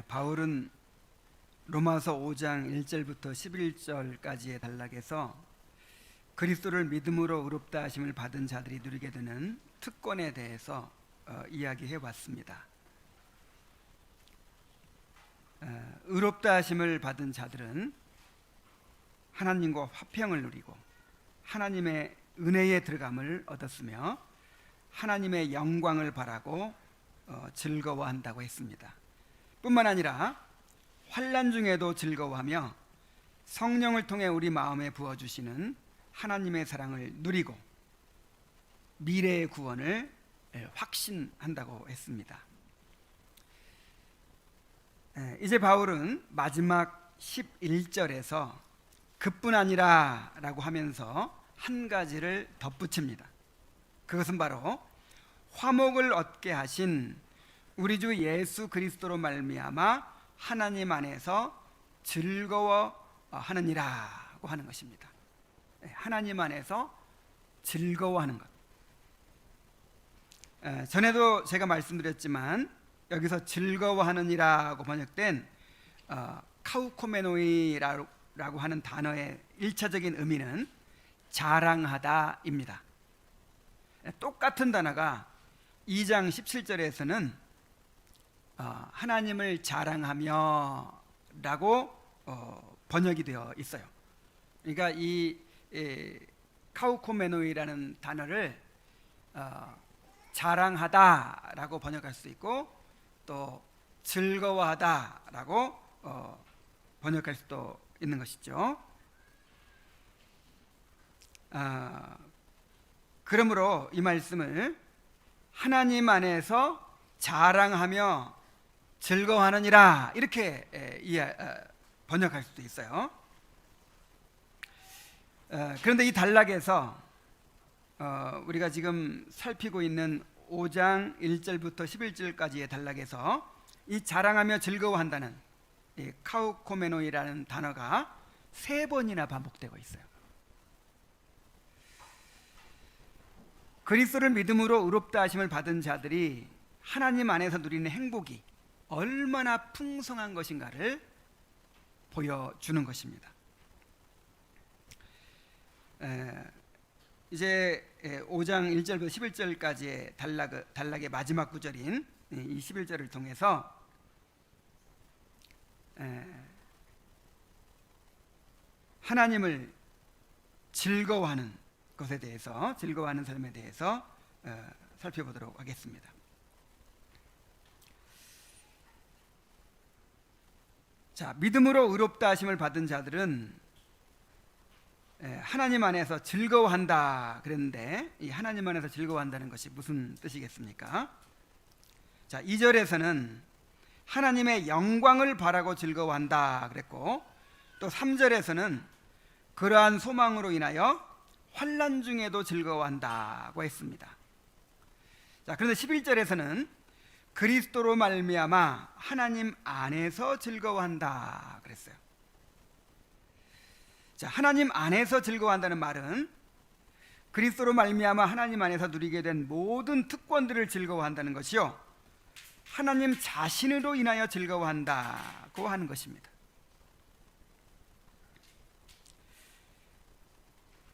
바울은 로마서 5장 1절부터 11절까지의 단락에서 그리스도를 믿음으로 의롭다 하심을 받은 자들이 누리게 되는 특권에 대해서 이야기해 왔습니다. 의롭다 하심을 받은 자들은 하나님과 화평을 누리고 하나님의 은혜에 들어감을 얻었으며 하나님의 영광을 바라고 즐거워한다고 했습니다. 뿐만 아니라 환난 중에도 즐거워하며 성령을 통해 우리 마음에 부어주시는 하나님의 사랑을 누리고 미래의 구원을 확신한다고 했습니다. 이제 바울은 마지막 11절에서 그뿐 아니라 라고 하면서 한 가지를 덧붙입니다. 그것은 바로 화목을 얻게 하신 우리 주 예수 그리스도로 말미암아 하나님 안에서 즐거워하느니라고 하는 것입니다. 하나님 안에서 즐거워하는 것. 전에도 제가 말씀드렸지만 여기서 즐거워하느니라고 번역된 카우코메노이라고 하는 단어의 1차적인 의미는 자랑하다입니다. 똑같은 단어가 2장 17절에서는 하나님을 자랑하며 라고 번역이 되어 있어요. 그러니까 이 카우코메노이라는 단어를 자랑하다라고 번역할 수 있고 또 즐거워하다라고 번역할 수도 있는 것이죠. 그러므로 이 말씀을 하나님 안에서 자랑하며 즐거워하느니라 이렇게 번역할 수도 있어요. 그런데 이 단락에서 우리가 지금 살피고 있는 5장 1절부터 11절까지의 단락에서 이 자랑하며 즐거워한다는 이 카우코메노이라는 단어가 3번이나 반복되고 있어요. 그리스도를 믿음으로 의롭다 하심을 받은 자들이 하나님 안에서 누리는 행복이 얼마나 풍성한 것인가를 보여주는 것입니다. 이제 5장 1절부터 11절까지의 단락의 마지막 구절인 이 11절을 통해서 하나님을 즐거워하는 것에 대해서, 즐거워하는 삶에 대해서 살펴보도록 하겠습니다. 자, 믿음으로 의롭다 하심을 받은 자들은 하나님 안에서 즐거워한다 그랬는데 이 하나님 안에서 즐거워한다는 것이 무슨 뜻이겠습니까? 자, 2절에서는 하나님의 영광을 바라고 즐거워한다 그랬고 또 3절에서는 그러한 소망으로 인하여 환난 중에도 즐거워한다고 했습니다. 자, 그런데 11절에서는 그리스도로 말미암아 하나님 안에서 즐거워한다 그랬어요. 자, 하나님 안에서 즐거워한다는 말은 그리스도로 말미암아 하나님 안에서 누리게 된 모든 특권들을 즐거워한다는 것이요, 하나님 자신으로 인하여 즐거워한다고 하는 것입니다.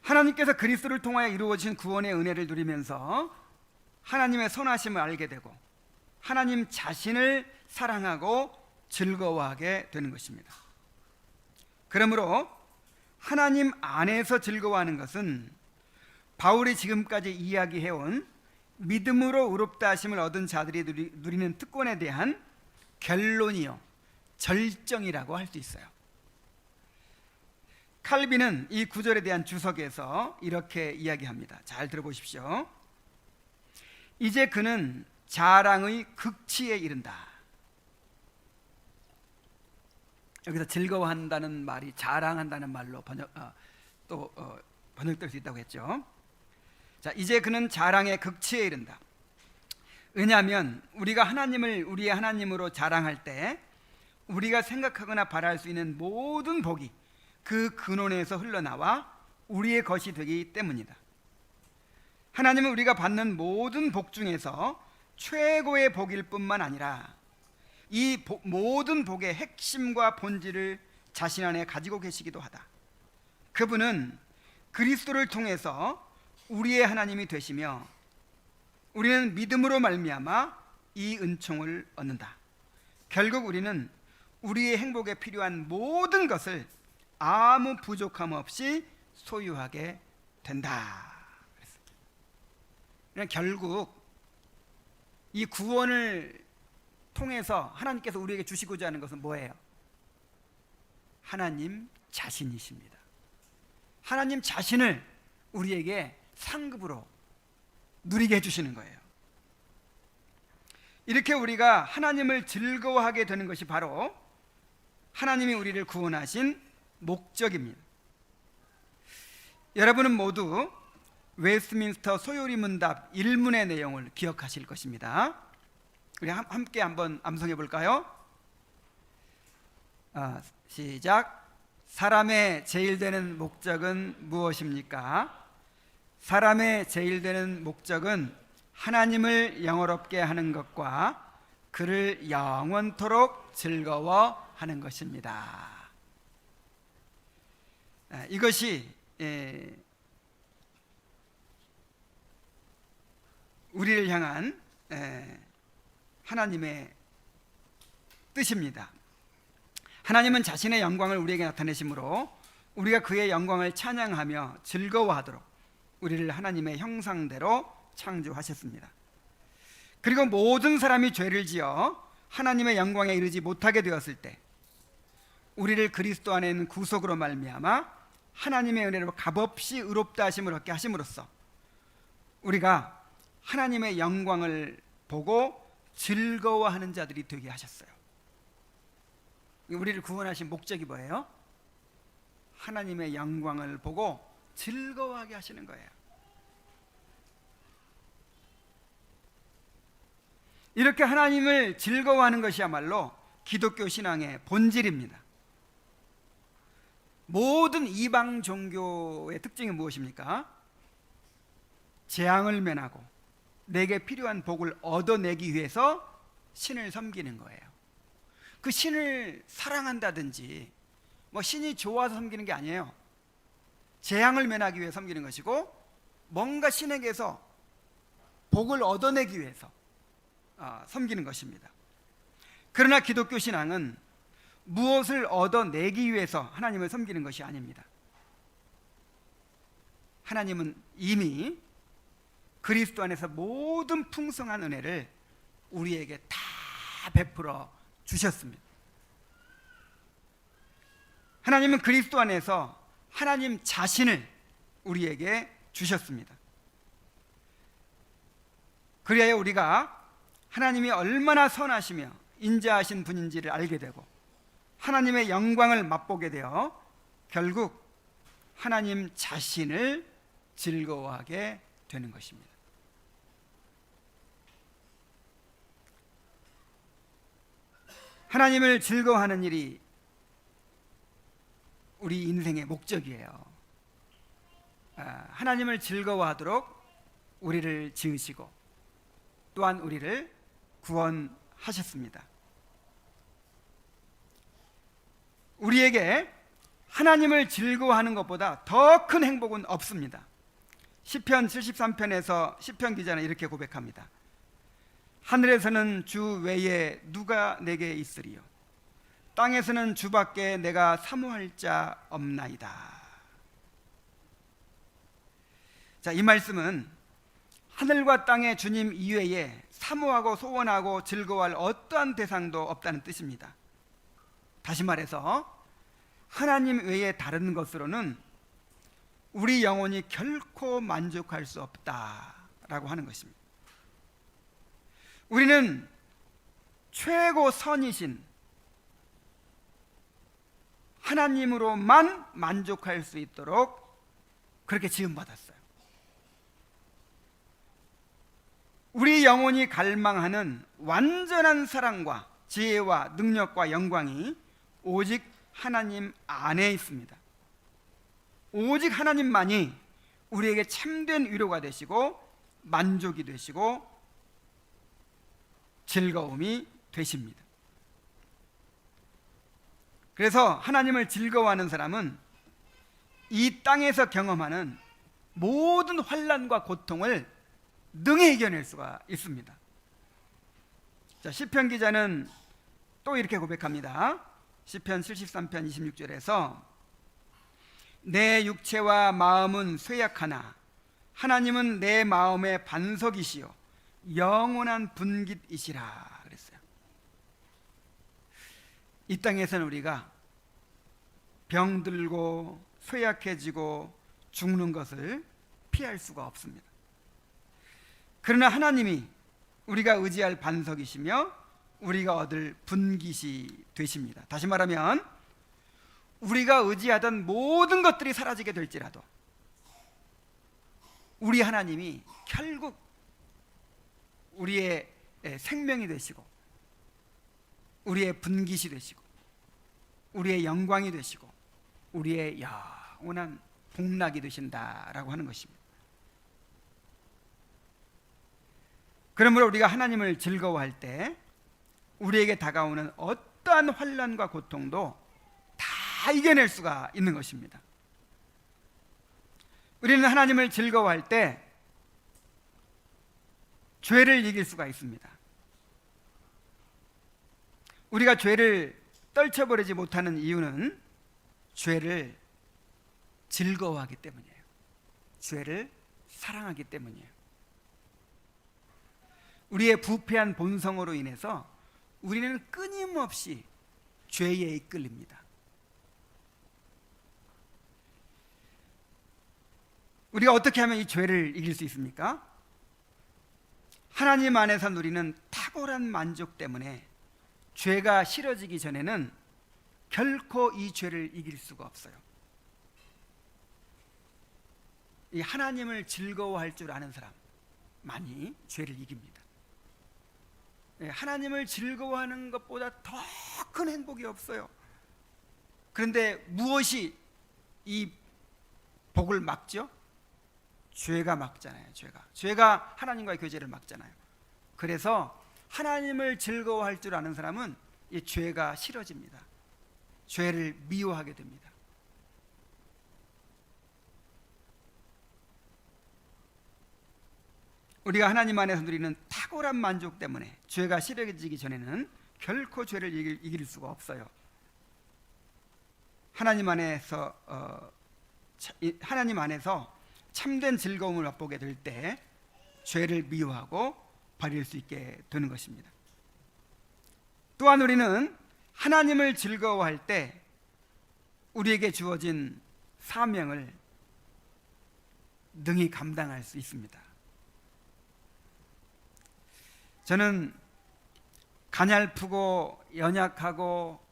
하나님께서 그리스도를 통하여 이루어진 구원의 은혜를 누리면서 하나님의 선하심을 알게 되고 하나님 자신을 사랑하고 즐거워하게 되는 것입니다. 그러므로 하나님 안에서 즐거워하는 것은 바울이 지금까지 이야기해온 믿음으로 의롭다 하심을 얻은 자들이 누리는 특권에 대한 결론이요, 절정이라고 할 수 있어요. 칼빈은 이 구절에 대한 주석에서 이렇게 이야기합니다. 잘 들어보십시오. 이제 그는 자랑의 극치에 이른다. 여기서 즐거워한다는 말이 자랑한다는 말로 번역될 수 있다고 했죠. 자, 이제 그는 자랑의 극치에 이른다. 왜냐하면 우리가 하나님을 우리의 하나님으로 자랑할 때 우리가 생각하거나 바랄 수 있는 모든 복이 그 근원에서 흘러나와 우리의 것이 되기 때문이다. 하나님은 우리가 받는 모든 복 중에서 최고의 복일 뿐만 아니라 모든 복의 핵심과 본질을 자신 안에 가지고 계시기도 하다. 그분은 그리스도를 통해서 우리의 하나님이 되시며 우리는 믿음으로 말미암아 이 은총을 얻는다. 결국 우리는 우리의 행복에 필요한 모든 것을 아무 부족함 없이 소유하게 된다. 결국 이 구원을 통해서 하나님께서 우리에게 주시고자 하는 것은 뭐예요? 하나님 자신이십니다. 하나님 자신을 우리에게 상급으로 누리게 해주시는 거예요. 이렇게 우리가 하나님을 즐거워하게 되는 것이 바로 하나님이 우리를 구원하신 목적입니다. 여러분은 모두 웨스트민스터 소요리 문답 1문의 내용을 기억하실 것입니다. 우리 함께 한번 암송해 볼까요? 시작. 사람의 제일 되는 목적은 무엇입니까? 사람의 제일 되는 목적은 하나님을 영화롭게 하는 것과 그를 영원토록 즐거워하는 것입니다. 이것이 우리를 향한 하나님의 뜻입니다. 하나님은 자신의 영광을 우리에게 나타내심으로 우리가 그의 영광을 찬양하며 즐거워하도록 우리를 하나님의 형상대로 창조하셨습니다. 그리고 모든 사람이 죄를 지어 하나님의 영광에 이르지 못하게 되었을 때 우리를 그리스도 안에 있는 구속으로 말미암아 하나님의 은혜로 값없이 의롭다 하심을 얻게 하심으로써 우리가 하나님의 영광을 보고 즐거워하는 자들이 되게 하셨어요. 우리를 구원하신 목적이 뭐예요? 하나님의 영광을 보고 즐거워하게 하시는 거예요. 이렇게 하나님을 즐거워하는 것이야말로 기독교 신앙의 본질입니다. 모든 이방 종교의 특징이 무엇입니까? 재앙을 면하고 내게 필요한 복을 얻어내기 위해서 신을 섬기는 거예요. 그 신을 사랑한다든지 신이 좋아서 섬기는 게 아니에요. 재앙을 면하기 위해 섬기는 것이고 뭔가 신에게서 복을 얻어내기 위해서 섬기는 것입니다. 그러나 기독교 신앙은 무엇을 얻어내기 위해서 하나님을 섬기는 것이 아닙니다. 하나님은 이미 그리스도 안에서 모든 풍성한 은혜를 우리에게 다 베풀어 주셨습니다. 하나님은 그리스도 안에서 하나님 자신을 우리에게 주셨습니다. 그래야 우리가 하나님이 얼마나 선하시며 인자하신 분인지를 알게 되고 하나님의 영광을 맛보게 되어 결국 하나님 자신을 즐거워하게 되는 것입니다. 하나님을 즐거워하는 일이 우리 인생의 목적이에요. 하나님을 즐거워하도록 우리를 지으시고 또한 우리를 구원하셨습니다. 우리에게 하나님을 즐거워하는 것보다 더 큰 행복은 없습니다. 시편 73편에서 시편 기자는 이렇게 고백합니다. 하늘에서는 주 외에 누가 내게 있으리요? 땅에서는 주밖에 내가 사모할 자 없나이다. 자, 이 말씀은 하늘과 땅의 주님 이외에 사모하고 소원하고 즐거워할 어떠한 대상도 없다는 뜻입니다. 다시 말해서 하나님 외에 다른 것으로는 우리 영혼이 결코 만족할 수 없다라고 하는 것입니다. 우리는 최고 선이신 하나님으로만 만족할 수 있도록 그렇게 지음받았어요. 우리 영혼이 갈망하는 완전한 사랑과 지혜와 능력과 영광이 오직 하나님 안에 있습니다. 오직 하나님만이 우리에게 참된 위로가 되시고 만족이 되시고 즐거움이 되십니다. 그래서 하나님을 즐거워하는 사람은 이 땅에서 경험하는 모든 환난과 고통을 능히 이겨낼 수가 있습니다. 자, 시편 기자는 또 이렇게 고백합니다. 시편 73편 26절에서 내 육체와 마음은 쇠약하나 하나님은 내 마음의 반석이시요 영원한 분깃이시라 그랬어요. 이 땅에서는 우리가 병들고 쇠약해지고 죽는 것을 피할 수가 없습니다. 그러나 하나님이 우리가 의지할 반석이시며 우리가 얻을 분깃이 되십니다. 다시 말하면 우리가 의지하던 모든 것들이 사라지게 될지라도 우리 하나님이 결국 우리의 생명이 되시고 우리의 분깃이 되시고 우리의 영광이 되시고 우리의 영원한 복락이 되신다라고 하는 것입니다. 그러므로 우리가 하나님을 즐거워할 때 우리에게 다가오는 어떠한 환난과 고통도 다 이겨낼 수가 있는 것입니다. 우리는 하나님을 즐거워할 때 죄를 이길 수가 있습니다. 우리가 죄를 떨쳐버리지 못하는 이유는 죄를 즐거워하기 때문이에요. 죄를 사랑하기 때문이에요. 우리의 부패한 본성으로 인해서 우리는 끊임없이 죄에 이끌립니다. 우리가 어떻게 하면 이 죄를 이길 수 있습니까? 하나님 안에서 누리는 탁월한 만족 때문에 죄가 싫어지기 전에는 결코 이 죄를 이길 수가 없어요. 이 하나님을 즐거워할 줄 아는 사람만이 죄를 이깁니다. 하나님을 즐거워하는 것보다 더 큰 행복이 없어요. 그런데 무엇이 이 복을 막죠? 죄가 막잖아요. 죄가 하나님과의 교제를 막잖아요. 그래서 하나님을 즐거워할 줄 아는 사람은 이 죄가 싫어집니다. 죄를 미워하게 됩니다. 우리가 하나님 안에서 누리는 탁월한 만족 때문에 죄가 싫어지기 전에는 결코 죄를 이길 수가 없어요. 하나님 안에서 참된 즐거움을 맛보게 될 때 죄를 미워하고 버릴 수 있게 되는 것입니다. 또한 우리는 하나님을 즐거워할 때 우리에게 주어진 사명을 능히 감당할 수 있습니다. 저는 가냘프고 연약하고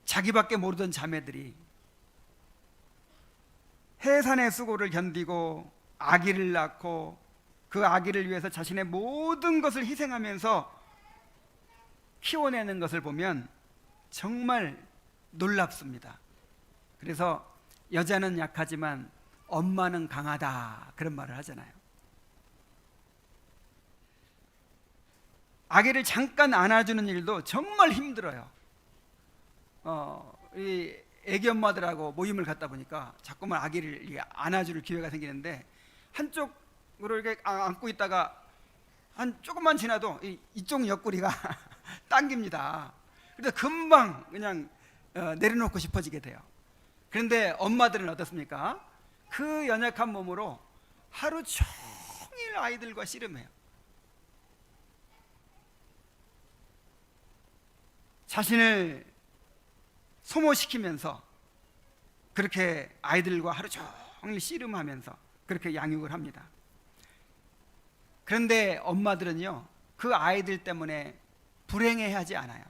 자기밖에 모르던 자매들이 해산의 수고를 견디고 아기를 낳고 그 아기를 위해서 자신의 모든 것을 희생하면서 키워내는 것을 보면 정말 놀랍습니다. 그래서 여자는 약하지만 엄마는 강하다 그런 말을 하잖아요. 아기를 잠깐 안아주는 일도 정말 힘들어요. 이 애기 엄마들하고 모임을 갖다 보니까 자꾸만 아기를 안아줄 기회가 생기는데 한쪽으로 이렇게 안고 있다가 한 조금만 지나도 이쪽 옆구리가 당깁니다. 그래서 금방 그냥 내려놓고 싶어지게 돼요. 그런데 엄마들은 어떻습니까? 그 연약한 몸으로 하루 종일 아이들과 씨름해요. 자신을 소모시키면서 그렇게 아이들과 하루 종일 씨름하면서 그렇게 양육을 합니다. 그런데 엄마들은요, 그 아이들 때문에 불행해하지 않아요.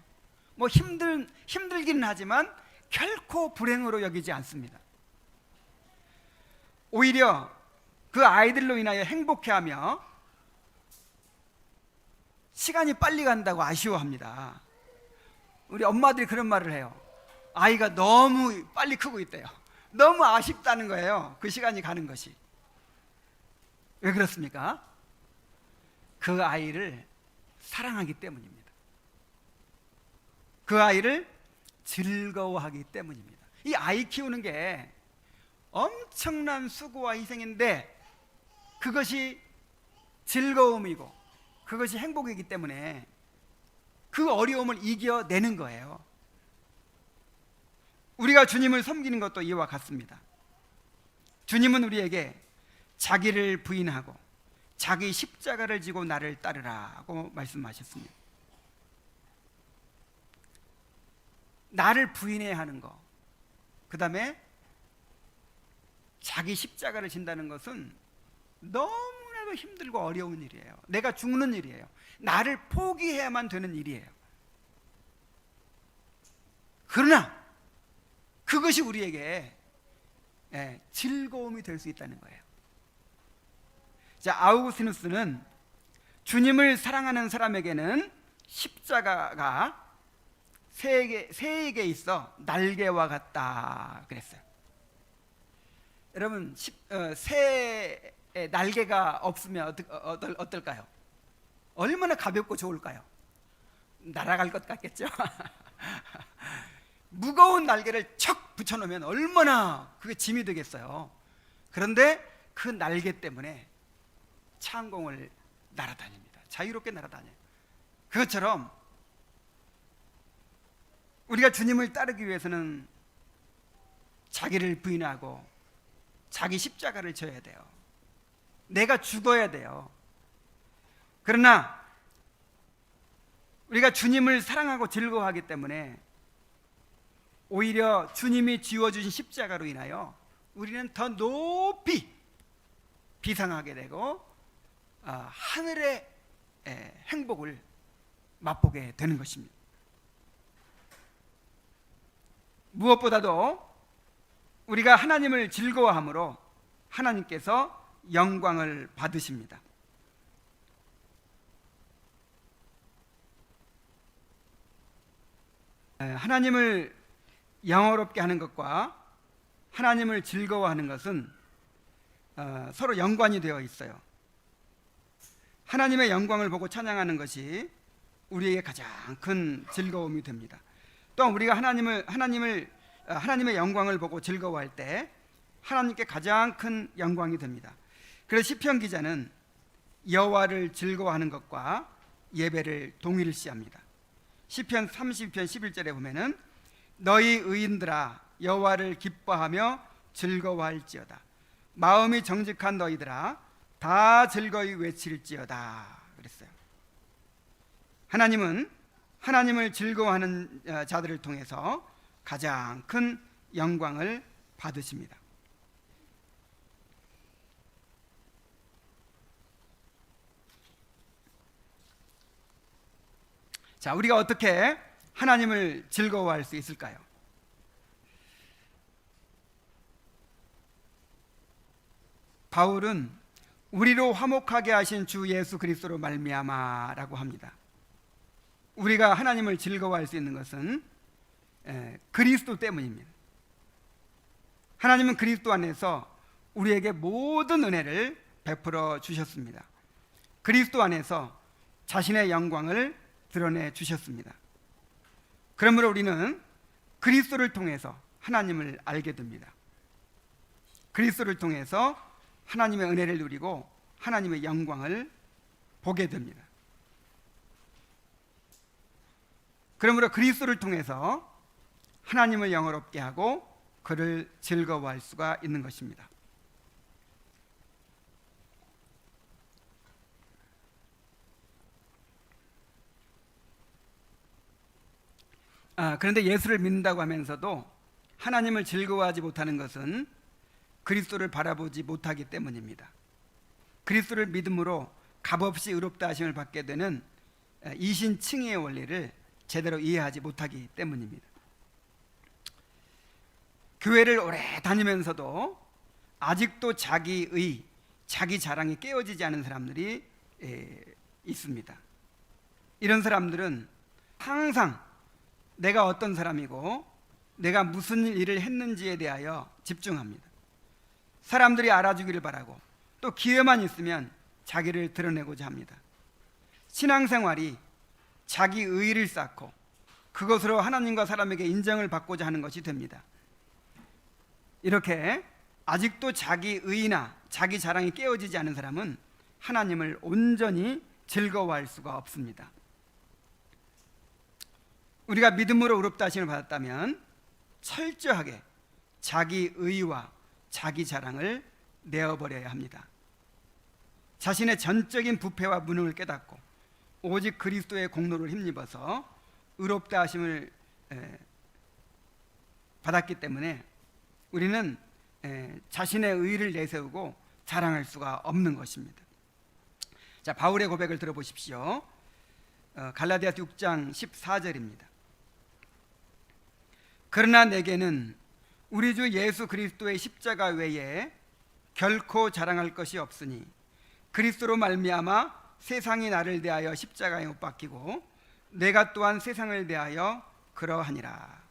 뭐 힘들기는 하지만 결코 불행으로 여기지 않습니다. 오히려 그 아이들로 인하여 행복해하며 시간이 빨리 간다고 아쉬워합니다. 우리 엄마들이 그런 말을 해요. 아이가 너무 빨리 크고 있대요. 너무 아쉽다는 거예요. 그 시간이 가는 것이. 왜 그렇습니까? 그 아이를 사랑하기 때문입니다. 그 아이를 즐거워하기 때문입니다. 이 아이 키우는 게 엄청난 수고와 희생인데 그것이 즐거움이고 그것이 행복이기 때문에 그 어려움을 이겨내는 거예요. 우리가 주님을 섬기는 것도 이와 같습니다. 주님은 우리에게 자기를 부인하고 자기 십자가를 지고 나를 따르라고 말씀하셨습니다. 나를 부인해야 하는 거, 그 다음에 자기 십자가를 진다는 것은 너무나도 힘들고 어려운 일이에요. 내가 죽는 일이에요. 나를 포기해야만 되는 일이에요. 그러나 그것이 우리에게 즐거움이 될 수 있다는 거예요. 자, 아우구스티누스는 주님을 사랑하는 사람에게는 십자가가 새에게 있어 날개와 같다 그랬어요. 여러분, 새에 날개가 없으면 어떨까요? 얼마나 가볍고 좋을까요? 날아갈 것 같겠죠? 무거운 날개를 척 붙여놓으면 얼마나 그게 짐이 되겠어요. 그런데 그 날개 때문에 창공을 날아다닙니다. 자유롭게 날아다녀요. 그것처럼 우리가 주님을 따르기 위해서는 자기를 부인하고 자기 십자가를 져야 돼요. 내가 죽어야 돼요. 그러나 우리가 주님을 사랑하고 즐거워하기 때문에 오히려 주님이 지워주신 십자가로 인하여 우리는 더 높이 비상하게 되고 하늘의 행복을 맛보게 되는 것입니다. 무엇보다도 우리가 하나님을 즐거워함으로 하나님께서 영광을 받으십니다. 하나님을 영화롭게 하는 것과 하나님을 즐거워하는 것은 서로 연관이 되어 있어요. 하나님의 영광을 보고 찬양하는 것이 우리에게 가장 큰 즐거움이 됩니다. 또한 우리가 하나님의 영광을 보고 즐거워할 때 하나님께 가장 큰 영광이 됩니다. 그래서 시편 기자는 여호와를 즐거워하는 것과 예배를 동일시합니다. 시편 30편 11절에 보면은 너희 의인들아 여호와를 기뻐하며 즐거워할지어다. 마음이 정직한 너희들아 다 즐거이 외칠지어다 그랬어요. 하나님은 하나님을 즐거워하는 자들을 통해서 가장 큰 영광을 받으십니다. 자, 우리가 어떻게 하나님을 즐거워할 수 있을까요? 바울은 우리로 화목하게 하신 주 예수 그리스도로 말미암아라고 합니다. 우리가 하나님을 즐거워할 수 있는 것은 그리스도 때문입니다. 하나님은 그리스도 안에서 우리에게 모든 은혜를 베풀어 주셨습니다. 그리스도 안에서 자신의 영광을 드러내 주셨습니다. 그러므로 우리는 그리스도를 통해서 하나님을 알게 됩니다. 그리스도를 통해서 하나님의 은혜를 누리고 하나님의 영광을 보게 됩니다. 그러므로 그리스도를 통해서 하나님을 영화롭게 하고 그를 즐거워할 수가 있는 것입니다. 그런데 예수를 믿는다고 하면서도 하나님을 즐거워하지 못하는 것은 그리스도를 바라보지 못하기 때문입니다. 그리스도를 믿음으로 값없이 의롭다 하심을 받게 되는 이신칭의의 원리를 제대로 이해하지 못하기 때문입니다. 교회를 오래 다니면서도 아직도 자기의 자기 자랑이 깨어지지 않은 사람들이 있습니다. 이런 사람들은 항상 내가 어떤 사람이고 내가 무슨 일을 했는지에 대하여 집중합니다. 사람들이 알아주기를 바라고 또 기회만 있으면 자기를 드러내고자 합니다. 신앙생활이 자기 의의를 쌓고 그것으로 하나님과 사람에게 인정을 받고자 하는 것이 됩니다. 이렇게 아직도 자기 의나 자기 자랑이 깨어지지 않은 사람은 하나님을 온전히 즐거워할 수가 없습니다. 우리가 믿음으로 의롭다 하심을 받았다면 철저하게 자기 의와 자기 자랑을 내어버려야 합니다. 자신의 전적인 부패와 무능을 깨닫고 오직 그리스도의 공로를 힘입어서 의롭다 하심을 받았기 때문에 우리는 자신의 의를 내세우고 자랑할 수가 없는 것입니다. 자, 바울의 고백을 들어보십시오. 갈라디아서 6장 14절입니다. 그러나 내게는 우리 주 예수 그리스도의 십자가 외에 결코 자랑할 것이 없으니 그리스도로 말미암아 세상이 나를 대하여 십자가에 못 박히고 내가 또한 세상을 대하여 그러하니라.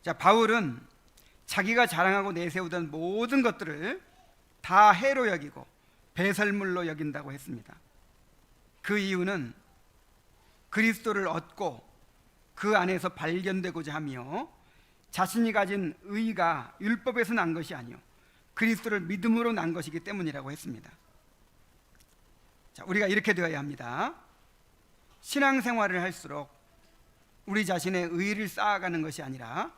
자, 바울은 자기가 자랑하고 내세우던 모든 것들을 다 해로 여기고 배설물로 여긴다고 했습니다. 그 이유는 그리스도를 얻고 그 안에서 발견되고자 하며 자신이 가진 의가 율법에서 난 것이 아니요 그리스도를 믿음으로 난 것이기 때문이라고 했습니다. 자, 우리가 이렇게 되어야 합니다. 신앙생활을 할수록 우리 자신의 의를 쌓아가는 것이 아니라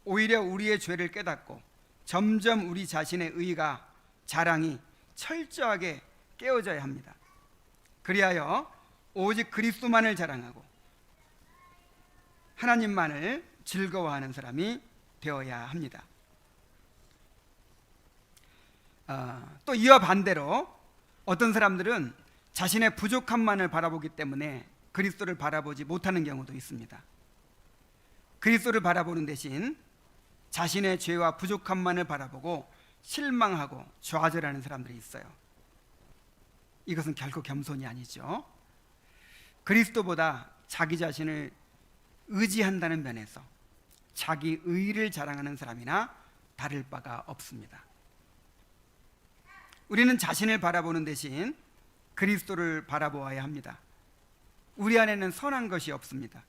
오히려 우리의 죄를 깨닫고 점점 우리 자신의 의가 자랑이 철저하게 깨어져야 합니다. 그리하여 오직 그리스도만을 자랑하고 하나님만을 즐거워하는 사람이 되어야 합니다. 또 이와 반대로 어떤 사람들은 자신의 부족함만을 바라보기 때문에 그리스도를 바라보지 못하는 경우도 있습니다. 그리스도를 바라보는 대신 자신의 죄와 부족함만을 바라보고 실망하고 좌절하는 사람들이 있어요. 이것은 결코 겸손이 아니죠. 그리스도보다 자기 자신을 의지한다는 면에서 자기 의를 자랑하는 사람이나 다를 바가 없습니다. 우리는 자신을 바라보는 대신 그리스도를 바라보아야 합니다. 우리 안에는 선한 것이 없습니다.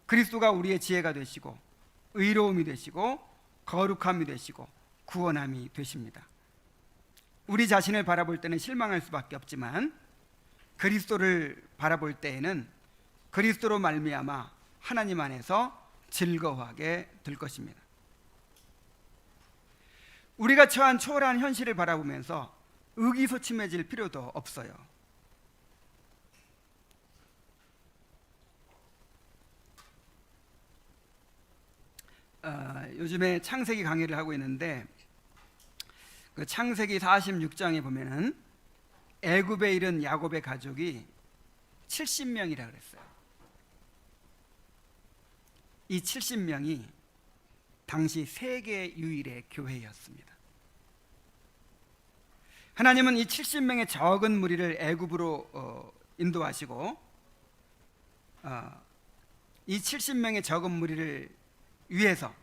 그리스도가 우리의 지혜가 되시고 의로움이 되시고 거룩함이 되시고 구원함이 되십니다. 우리 자신을 바라볼 때는 실망할 수밖에 없지만 그리스도를 바라볼 때에는 그리스도로 말미암아 하나님 안에서 즐거워하게 될 것입니다. 우리가 처한 초월한 현실을 바라보면서 의기소침해질 필요도 없어요. 요즘에 창세기 강의를 하고 있는데 그 창세기 46장에 보면은 애굽에 이른 야곱의 가족이 70명이라 그랬어요. 이 70명이 당시 세계 유일의 교회였습니다. 하나님은 이 70명의 적은 무리를 애굽으로 인도하시고 이 70명의 적은 무리를 위해서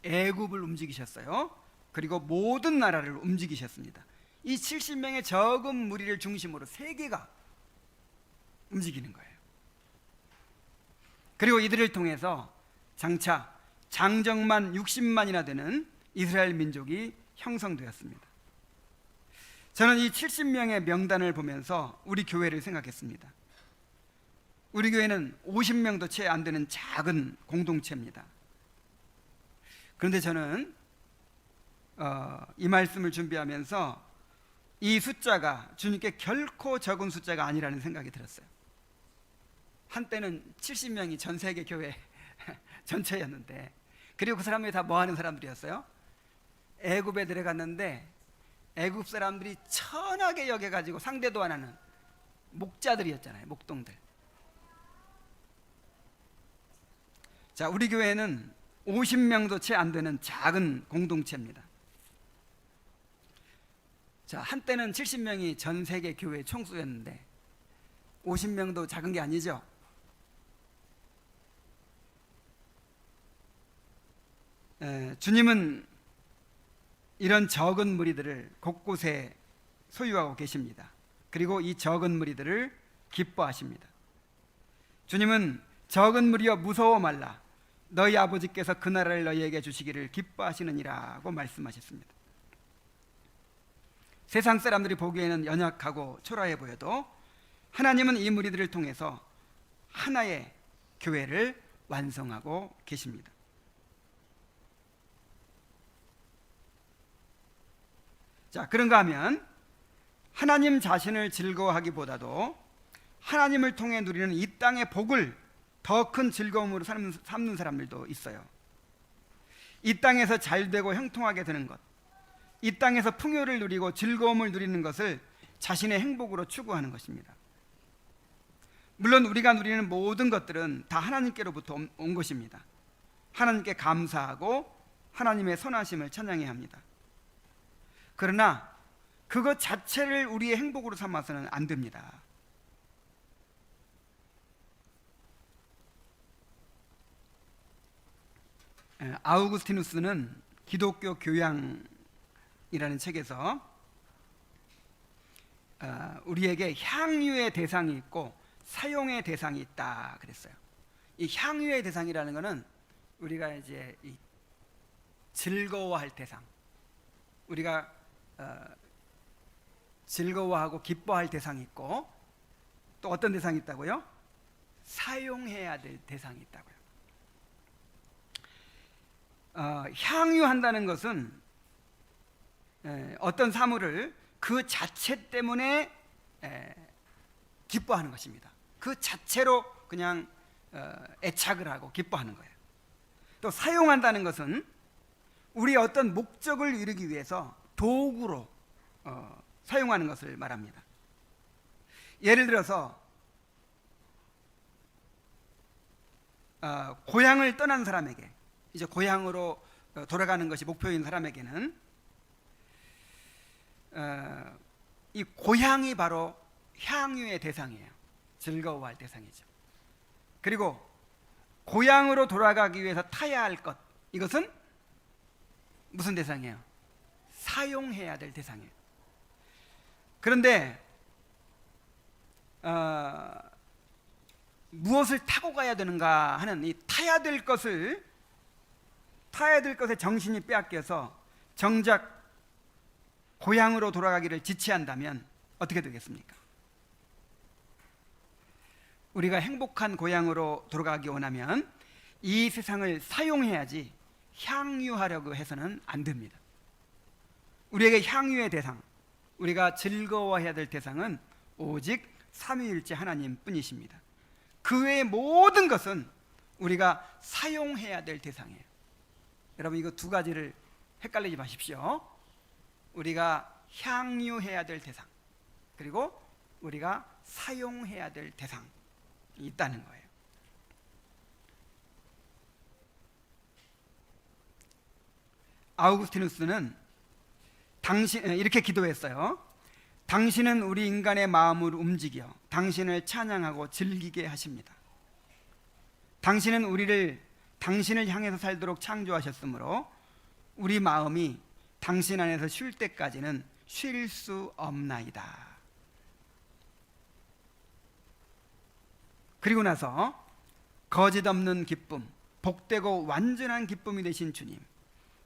애굽을 움직이셨어요. 그리고 모든 나라를 움직이셨습니다. 이 70명의 적은 무리를 중심으로 세계가 움직이는 거예요. 그리고 이들을 통해서 장차 장정만 60만이나 되는 이스라엘 민족이 형성되었습니다. 저는 이 70명의 명단을 보면서 우리 교회를 생각했습니다. 우리 교회는 50명도 채 안 되는 작은 공동체입니다. 그런데 저는 이 말씀을 준비하면서 이 숫자가 주님께 결코 적은 숫자가 아니라는 생각이 들었어요. 한때는 70명이 전 세계 교회 전체였는데, 그리고 그 사람들이 다 뭐 하는 사람들이었어요? 애굽에 들어갔는데 애굽 사람들이 천하게 여겨가지고 상대도 안 하는 목자들이었잖아요. 목동들. 자, 우리 교회는 50명도 채 안 되는 작은 공동체입니다. 자, 한때는 70명이 전 세계 교회 총수였는데 50명도 작은 게 아니죠. 주님은 이런 적은 무리들을 곳곳에 소유하고 계십니다. 그리고 이 적은 무리들을 기뻐하십니다. 주님은 적은 무리여 무서워 말라 너희 아버지께서 그 나라를 너희에게 주시기를 기뻐하시느니라고 말씀하셨습니다. 세상 사람들이 보기에는 연약하고 초라해 보여도 하나님은 이 무리들을 통해서 하나의 교회를 완성하고 계십니다. 자, 그런가 하면 하나님 자신을 즐거워하기보다도 하나님을 통해 누리는 이 땅의 복을 더 큰 즐거움으로 삼는 사람들도 있어요. 이 땅에서 잘되고 형통하게 되는 것, 이 땅에서 풍요를 누리고 즐거움을 누리는 것을 자신의 행복으로 추구하는 것입니다. 물론 우리가 누리는 모든 것들은 다 하나님께로부터 온 것입니다. 하나님께 감사하고 하나님의 선하심을 찬양해야 합니다. 그러나 그것 자체를 우리의 행복으로 삼아서는 안 됩니다. 아우구스티누스는 기독교 교양이라는 책에서 우리에게 향유의 대상이 있고 사용의 대상이 있다 그랬어요. 이 향유의 대상이라는 것은 우리가 이제 즐거워할 대상, 우리가 즐거워하고 기뻐할 대상이 있고 또 어떤 대상이 있다고요? 사용해야 될 대상이 있다고요. 향유한다는 것은 어떤 사물을 그 자체 때문에 기뻐하는 것입니다. 그 자체로 그냥 애착을 하고 기뻐하는 거예요. 또 사용한다는 것은 우리의 어떤 목적을 이루기 위해서 도구로 사용하는 것을 말합니다. 예를 들어서 고향을 떠난 사람에게, 이제 고향으로 돌아가는 것이 목표인 사람에게는 이 고향이 바로 향유의 대상이에요. 즐거워할 대상이죠. 그리고 고향으로 돌아가기 위해서 타야 할 것, 이것은 무슨 대상이에요? 사용해야 될 대상이에요. 그런데 무엇을 타고 가야 되는가 하는 이 타야 될 것의 정신이 빼앗겨서 정작 고향으로 돌아가기를 지체한다면 어떻게 되겠습니까? 우리가 행복한 고향으로 돌아가기 원하면 이 세상을 사용해야지 향유하려고 해서는 안 됩니다. 우리에게 향유의 대상, 우리가 즐거워해야 될 대상은 오직 삼위일체 하나님 뿐이십니다. 그 외의 모든 것은 우리가 사용해야 될 대상이에요. 여러분, 이거 두 가지를 헷갈리지 마십시오. 우리가 향유해야 될 대상, 그리고 우리가 사용해야 될 대상이 있다는 거예요. 아우구스티누스는 이렇게 기도했어요. 당신은 우리 인간의 마음을 움직여 당신을 찬양하고 즐기게 하십니다. 당신은 우리를 당신을 향해서 살도록 창조하셨으므로 우리 마음이 당신 안에서 쉴 때까지는 쉴 수 없나이다. 그리고 나서 거짓 없는 기쁨, 복되고 완전한 기쁨이 되신 주님,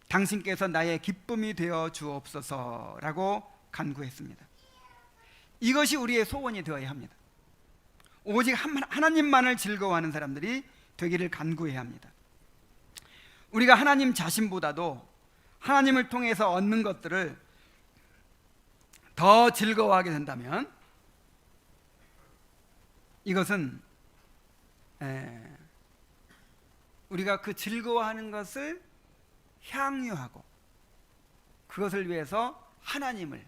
당신께서 나의 기쁨이 되어 주옵소서라고 간구했습니다. 이것이 우리의 소원이 되어야 합니다. 오직 하나님만을 즐거워하는 사람들이 되기를 간구해야 합니다. 우리가 하나님 자신보다도 하나님을 통해서 얻는 것들을 더 즐거워하게 된다면 이것은 우리가 그 즐거워하는 것을 향유하고 그것을 위해서 하나님을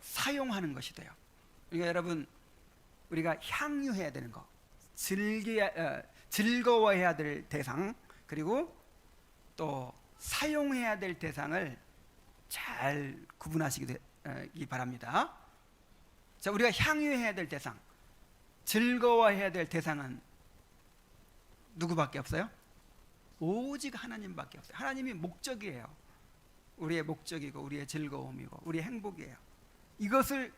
사용하는 것이 돼요. 그러니까 여러분, 우리가 향유해야 되는 거, 즐거워해야 될 대상, 그리고 또 사용해야 될 대상을 잘 구분하시기 바랍니다. 자, 우리가 향유해야 될 대상, 즐거워해야 될 대상은 누구밖에 없어요? 오직 하나님밖에 없어요. 하나님이 목적이에요. 우리의 목적이고 우리의 즐거움이고 우리의 행복이에요. 이것을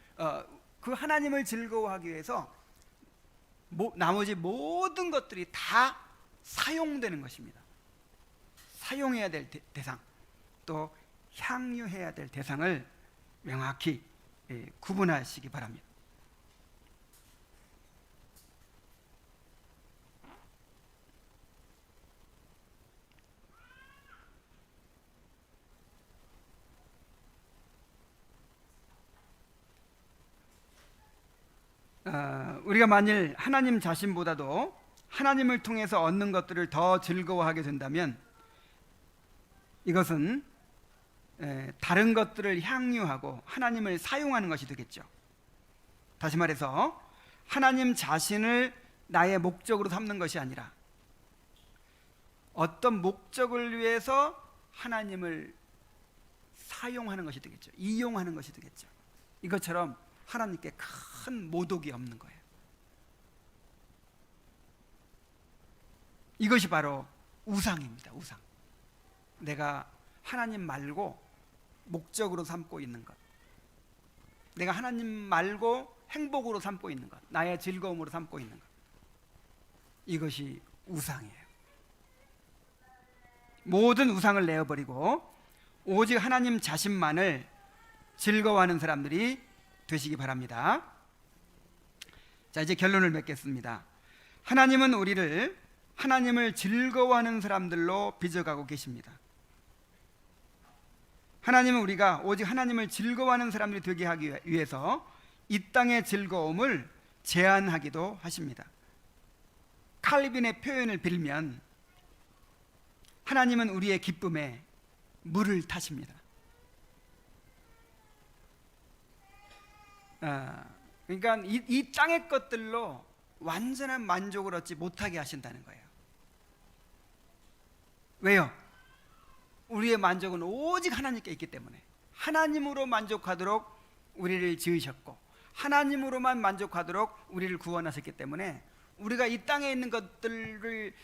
그 하나님을 즐거워하기 위해서 나머지 모든 것들이 다 사용되는 것입니다. 사용해야 될 대상, 또 향유해야 될 대상을 명확히 구분하시기 바랍니다. 우리가 만일 하나님 자신보다도 하나님을 통해서 얻는 것들을 더 즐거워하게 된다면 이것은 다른 것들을 향유하고 하나님을 사용하는 것이 되겠죠. 다시 말해서 하나님 자신을 나의 목적으로 삼는 것이 아니라 어떤 목적을 위해서 하나님을 사용하는 것이 되겠죠. 이용하는 것이 되겠죠. 이것처럼 하나님께 큰 모독이 없는 거예요. 이것이 바로 우상입니다. 우상. 내가 하나님 말고 목적으로 삼고 있는 것, 내가 하나님 말고 행복으로 삼고 있는 것, 나의 즐거움으로 삼고 있는 것, 이것이 우상이에요. 모든 우상을 내어버리고 오직 하나님 자신만을 즐거워하는 사람들이 되시기 바랍니다. 자, 이제 결론을 맺겠습니다. 하나님은 우리를 하나님을 즐거워하는 사람들로 빚어가고 계십니다. 하나님은 우리가 오직 하나님을 즐거워하는 사람들이 되게 하기 위해서 이 땅의 즐거움을 제한하기도 하십니다. 칼빈의 표현을 빌면 하나님은 우리의 기쁨에 물을 타십니다. 그러니까 이 땅의 것들로 완전한 만족을 얻지 못하게 하신다는 거예요. 왜요? 우리의 만족은 오직 하나님께 있기 때문에 하나님으로 만족하도록 우리를 지으셨고 하나님으로만 만족하도록 우리를 구원하셨기 때문에 우리가 이 땅에 있는 것들을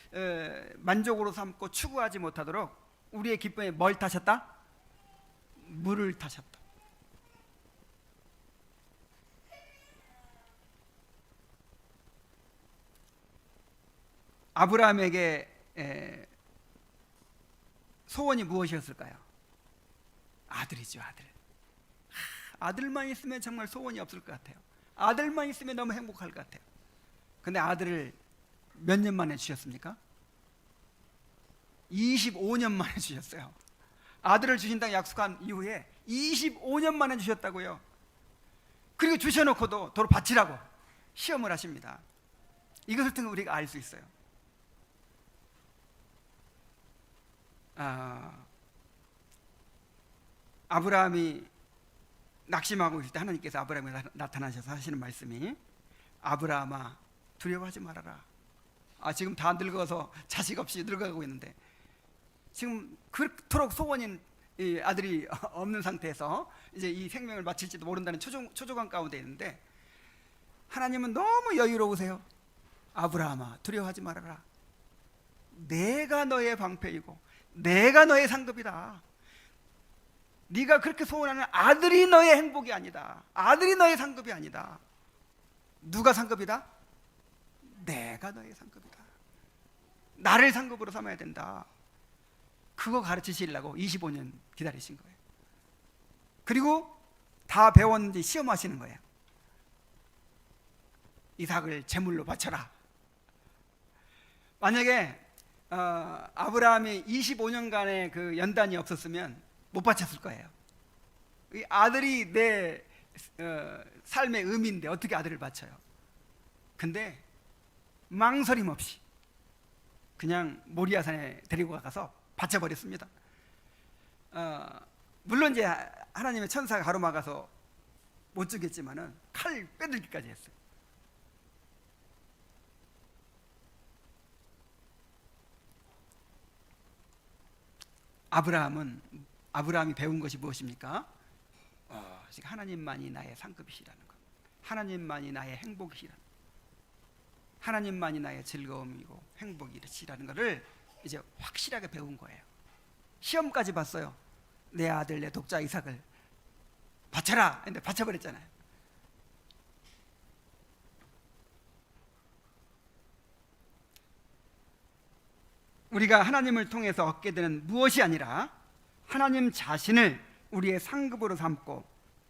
만족으로 삼고 추구하지 못하도록 우리의 기쁨에 뭘 타셨다? 물을 타셨다. 아브라함에게 소원이 무엇이었을까요? 아들이죠, 아들. 아들만 있으면 정말 소원이 없을 것 같아요. 아들만 있으면 너무 행복할 것 같아요. 근데 아들을 몇 년 만에 주셨습니까? 25년 만에 주셨어요. 아들을 주신다고 약속한 이후에 25년 만에 주셨다고요. 그리고 주셔놓고도 도로 바치라고 시험을 하십니다. 이것을 통해 우리가 알 수 있어요. 아브라함이 낙심하고 있을 때 하나님께서 아브라함에게 나타나셔서 하시는 말씀이 아브라함아 두려워하지 말아라. 지금 다 늙어서 자식 없이 늙어가고 있는데 지금 그토록 소원인 이 아들이 없는 상태에서 이제 이 생명을 마칠지도 모른다는 초조감 가운데 있는데 하나님은 너무 여유로우세요. 아브라함아 두려워하지 말아라. 내가 너의 방패이고 내가 너의 상급이다. 네가 그렇게 소원하는 아들이 너의 행복이 아니다. 아들이 너의 상급이 아니다. 누가 상급이다? 내가 너의 상급이다. 나를 상급으로 삼아야 된다. 그거 가르치시려고 25년 기다리신 거예요. 그리고 다 배웠는지 시험하시는 거예요. 이삭을 제물로 바쳐라. 만약에 아브라함이 25년간의 그 연단이 없었으면 못 바쳤을 거예요. 이 아들이 내 삶의 의미인데 어떻게 아들을 바쳐요? 근데 망설임 없이 그냥 모리아산에 데리고 가서 바쳐버렸습니다. 물론 이제 하나님의 천사가 가로막아서 못 죽였지만은 칼 빼들기까지 했어요. 아브라함이 배운 것이 무엇입니까? 하나님만이 나의 상급이시라는 것, 하나님만이 나의 행복이시라는 것, 하나님만이 나의 즐거움이고 행복이시라는 것을 이제 확실하게 배운 거예요. 시험까지 봤어요. 내 아들 내 독자 이삭을 바쳐라. 근데 바쳐버렸잖아요. 우리가 하나님을 통해서 얻게 되는 무엇이 아니라 하나님 자신을 우리의 상급으로 삼고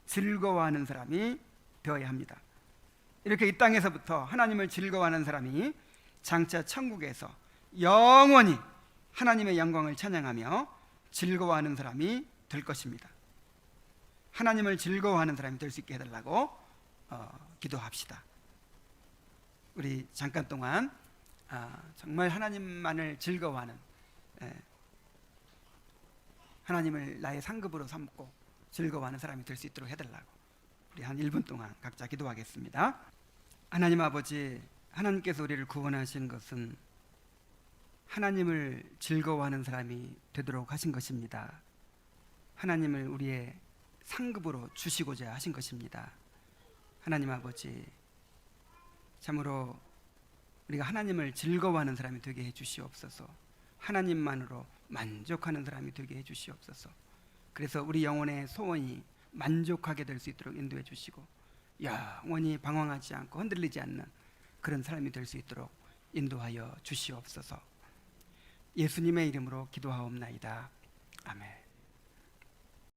즐거워하는 사람이 되어야 합니다. 이렇게 이 땅에서부터 하나님을 즐거워하는 사람이 장차 천국에서 영원히 하나님의 영광을 찬양하며 즐거워하는 사람이 될 것입니다. 하나님을 즐거워하는 사람이 될 수 있게 해달라고 기도합시다. 우리 잠깐 동안 정말 하나님만을 즐거워하는, 하나님을 나의 상급으로 삼고 즐거워하는 사람이 될 수 있도록 해달라고 우리 한 1분 동안 각자 기도하겠습니다. 하나님 아버지, 하나님께서 우리를 구원하신 것은 하나님을 즐거워하는 사람이 되도록 하신 것입니다. 하나님을 우리의 상급으로 주시고자 하신 것입니다. 하나님 아버지, 참으로 우리가 하나님을 즐거워하는 사람이 되게 해주시옵소서. 하나님만으로 만족하는 사람이 되게 해주시옵소서. 그래서 우리 영혼의 소원이 만족하게 될 수 있도록 인도해 주시고 영원히 방황하지 않고 흔들리지 않는 그런 사람이 될 수 있도록 인도하여 주시옵소서. 예수님의 이름으로 기도하옵나이다. 아멘.